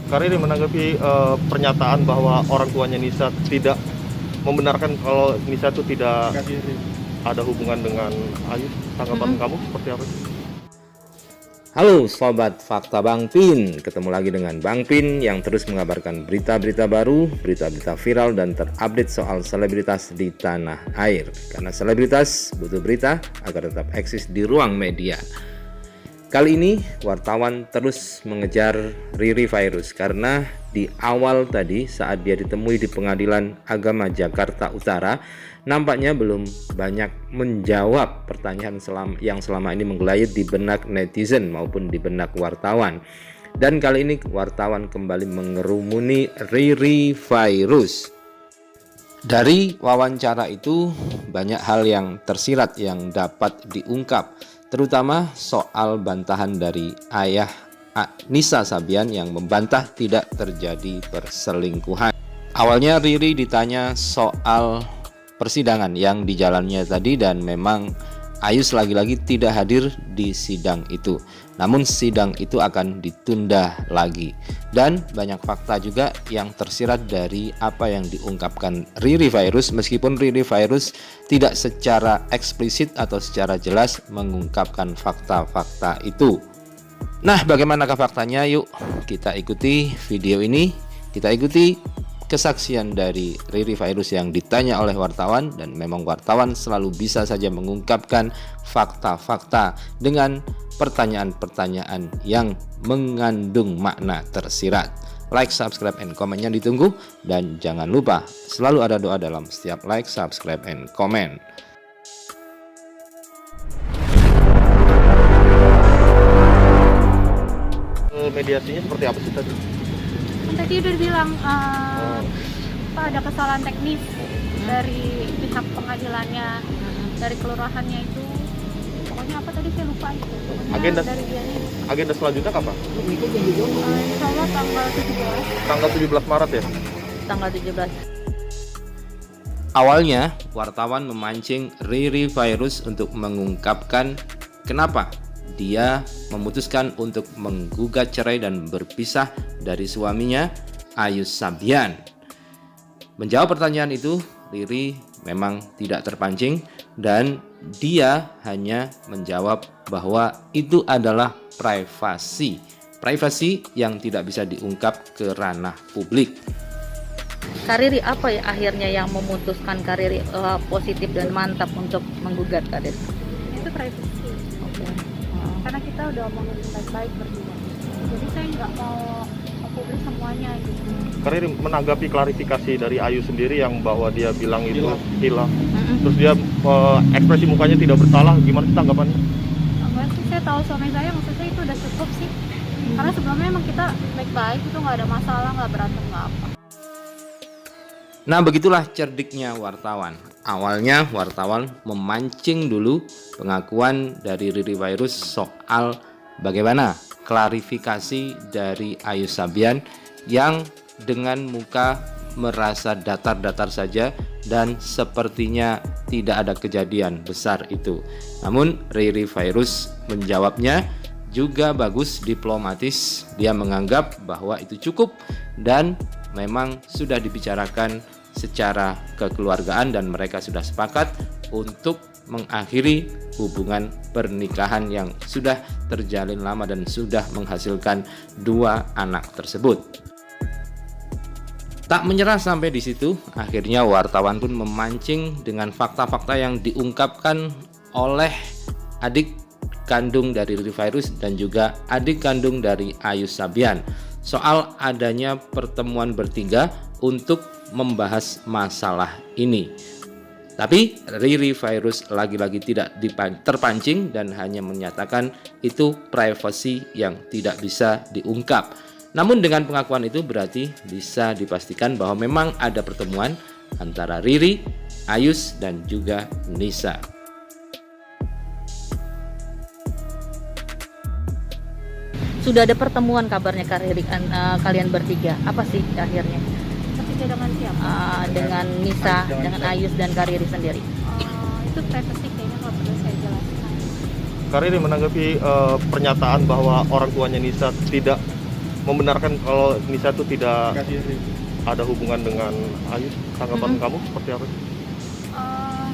Kak Riri menanggapi pernyataan bahwa orang tuanya Nisa tidak membenarkan kalau Nisa itu tidak ada hubungan dengan Ayu. Tanggapan kamu seperti apa? Halo Sobat Fakta Bang Pin, ketemu lagi dengan Bang Pin yang terus mengabarkan berita-berita baru, berita-berita viral dan terupdate soal selebritas di tanah air. Karena selebritas butuh berita agar tetap eksis di ruang media. Kali ini wartawan terus mengejar Riri Virus karena di awal tadi saat dia ditemui di Pengadilan Agama Jakarta Utara, nampaknya belum banyak menjawab pertanyaan yang selama ini menggelayut di benak netizen maupun di benak wartawan. Dan kali ini wartawan kembali mengerumuni Riri Virus. Dari wawancara itu banyak hal yang tersirat yang dapat diungkap, terutama soal bantahan dari ayah Nisa Sabian yang membantah tidak terjadi perselingkuhan. Awalnya Riri ditanya soal persidangan yang dijalannya tadi dan memang Ayus lagi-lagi tidak hadir di sidang itu. Namun sidang itu akan ditunda lagi. Dan banyak fakta juga yang tersirat dari apa yang diungkapkan Riri Virus, meskipun Riri Virus tidak secara eksplisit atau secara jelas mengungkapkan fakta-fakta itu. Nah, bagaimanakah faktanya? Yuk kita ikuti video ini. Kita ikuti kesaksian dari Riri Virus yang ditanya oleh wartawan, dan memang wartawan selalu bisa saja mengungkapkan fakta-fakta dengan pertanyaan-pertanyaan yang mengandung makna tersirat. Like, subscribe, and komennya ditunggu, dan jangan lupa selalu ada doa dalam setiap like, subscribe, and komen. Mediasinya seperti apa sih tadi? Tadi udah bilang ada kesalahan teknis dari pihak pengadilannya, dari kelurahannya itu. Pokoknya apa tadi saya lupa itu. Agenda selanjutnya kapan? Insya Allah tanggal 17. Tanggal 17 Maret ya? Tanggal 17. Awalnya wartawan memancing Riri Virus untuk mengungkapkan kenapa dia memutuskan untuk menggugat cerai dan berpisah dari suaminya Ayus Sabian. Menjawab pertanyaan itu, Riri memang tidak terpancing dan dia hanya menjawab bahwa itu adalah privasi yang tidak bisa diungkap ke ranah publik. Kak Riri, apa ya akhirnya yang memutuskan Kak Riri positif dan mantap untuk menggugat Kak Riri? Itu privasi. Karena kita udah omongin baik-baik berdua. Jadi saya nggak mau publik semuanya gitu. Kak Riri menanggapi klarifikasi dari Ayu sendiri yang bahwa dia bilang itu hilang. Terus dia ekspresi mukanya tidak bersalah, gimana sih tanggapannya? Enggak sih, saya tahu suami saya, maksudnya itu udah cukup sih. Karena sebelumnya emang kita baik-baik, itu nggak ada masalah, nggak berantem, nggak apa. Nah, begitulah cerdiknya wartawan. Awalnya wartawan memancing dulu pengakuan dari Riri Virus soal bagaimana klarifikasi dari Ayus Sabian yang dengan muka merasa datar-datar saja dan sepertinya tidak ada kejadian besar itu. Namun Riri Virus menjawabnya juga bagus, diplomatis. Dia menganggap bahwa itu cukup dan memang sudah dibicarakan secara kekeluargaan dan mereka sudah sepakat untuk mengakhiri hubungan pernikahan yang sudah terjalin lama dan sudah menghasilkan 2 anak tersebut. Tak menyerah sampai di situ, akhirnya wartawan pun memancing dengan fakta-fakta yang diungkapkan oleh adik kandung dari Riri Virus dan juga adik kandung dari Ayus Sabian soal adanya pertemuan bertiga untuk membahas masalah ini. Tapi Riri Virus lagi-lagi tidak terpancing dan hanya menyatakan itu privasi yang tidak bisa diungkap. Namun dengan pengakuan itu berarti bisa dipastikan bahwa memang ada pertemuan antara Riri, Ayus, dan juga Nisa. Sudah ada pertemuan kabarnya Kak Riri, kalian bertiga. Apa sih akhirnya? Bertiga dengan siapa? Dengan Nisa, dengan Ayus dan Kak Riri sendiri. Itu privasi kayaknya nggak perlu saya jelaskan. Kak Riri menanggapi pernyataan bahwa orang tuanya Nisa tidak membenarkan kalau Nisa itu tidak ada hubungan dengan Ayu. Tanggapan kamu seperti apa?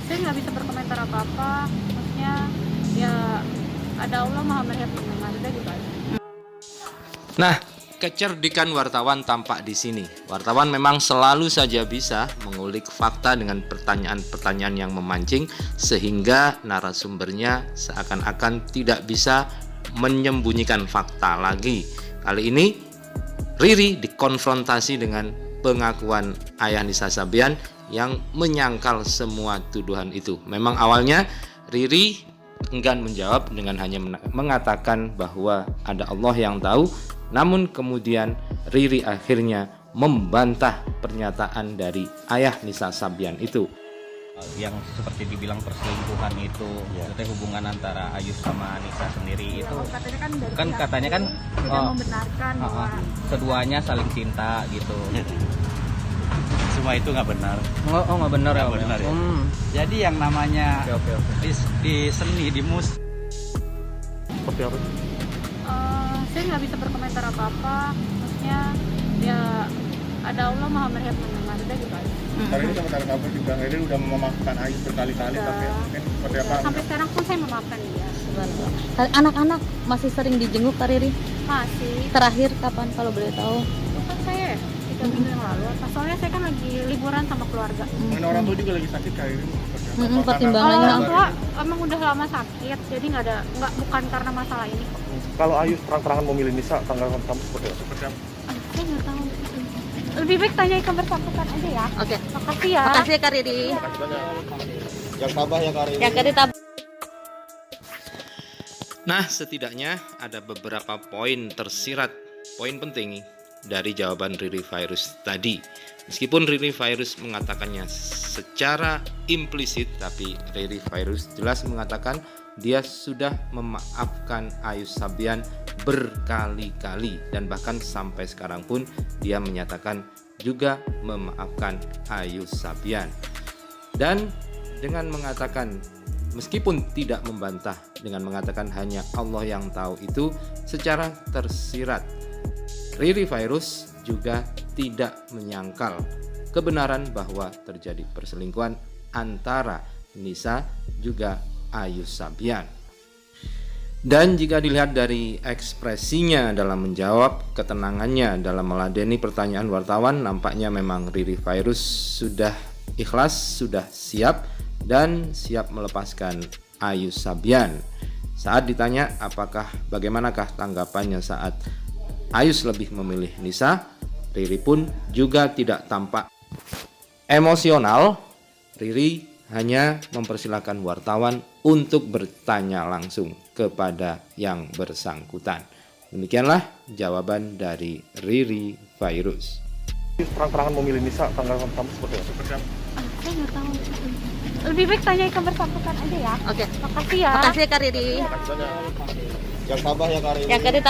Saya nggak bisa berkomentar apa-apa. Maksudnya ya ada Allah Maha melihat mendengar gitu aja. Nah, kecerdikan wartawan tampak di sini. Wartawan memang selalu saja bisa mengulik fakta dengan pertanyaan-pertanyaan yang memancing sehingga narasumbernya seakan-akan tidak bisa menyembunyikan fakta lagi. Kali ini Riri dikonfrontasi dengan pengakuan ayah Nisa Sabian yang menyangkal semua tuduhan itu. Memang awalnya Riri enggan menjawab dengan hanya mengatakan bahwa ada Allah yang tahu. Namun kemudian Riri akhirnya membantah pernyataan dari ayah Nisa Sabian itu. Yang seperti dibilang perselingkuhan itu, maksudnya hubungan antara Ayu sama Nisa sendiri itu Katanya kan dari kan pihak katanya kan tidak membenarkan bahwa keduanya saling cinta gitu. Semua itu nggak benar. Oh nggak benar ya? Nggak benar ya. Jadi yang namanya Oke. di seni, di musik Seperti apa? saya nggak bisa berkomentar apa-apa. Maksudnya ya ada Allah Maha melihat mendengar gitu aja. Hari ini sama kabar juga, Riri udah memaafkan Ayu berkali-kali, tapi mungkin seperti apa? Sampai sekarang pun saya memaafkan dia. Anak-anak masih sering dijenguk Kak Riri? Masih. Terakhir kapan kalau boleh tahu? Bukan saya 3 minggu yang lalu. Soalnya saya kan lagi liburan sama keluarga. Mungkin orang tua juga lagi sakit Kak Riri. Pertimbangannya Kalau orang apa? tua emang udah lama sakit, jadi bukan karena masalah ini kok. Kalau Ayu terang-terangan memilih Nisa, tanggapan kamu seperti apa? Saya nggak tahu. Lebih baik tanya ke bersangkutan aja ya. Oke. Makasih ya. Makasih ya Kak Riri. Yang tabah ya Karin. Ya Kak Riri Nah, setidaknya ada beberapa poin tersirat, poin penting dari jawaban Riri Virus tadi. Meskipun Riri Virus mengatakannya secara implisit, tapi Riri Virus jelas mengatakan dia sudah memaafkan Ayu Sabian berkali-kali dan bahkan sampai sekarang pun dia menyatakan juga memaafkan Ayu Sabian. Dan dengan mengatakan meskipun tidak membantah, dengan mengatakan hanya Allah yang tahu itu secara tersirat, Riri Virus juga tidak menyangkal kebenaran bahwa terjadi perselingkuhan antara Nisa juga Ayu Sabian. Dan jika dilihat dari ekspresinya dalam menjawab, ketenangannya dalam meladeni pertanyaan wartawan, nampaknya memang Riri Virus sudah ikhlas, sudah siap dan siap melepaskan Ayu Sabian. Saat ditanya bagaimanakah tanggapannya saat Ayus lebih memilih Nisa, Riri pun juga tidak tampak emosional. Riri hanya mempersilahkan wartawan untuk bertanya langsung kepada yang bersangkutan. Demikianlah jawaban dari Riri Virus. Terang-terangan memilih Nisa, tanggapan kamu seperti apa? Saya nggak tahu. Lebih baik tanya ke bersangkutan aja ya. Oke. Makasih ya. Makasih ya Kak Riri. Yang tabah ya Karin. Ya Kak Riri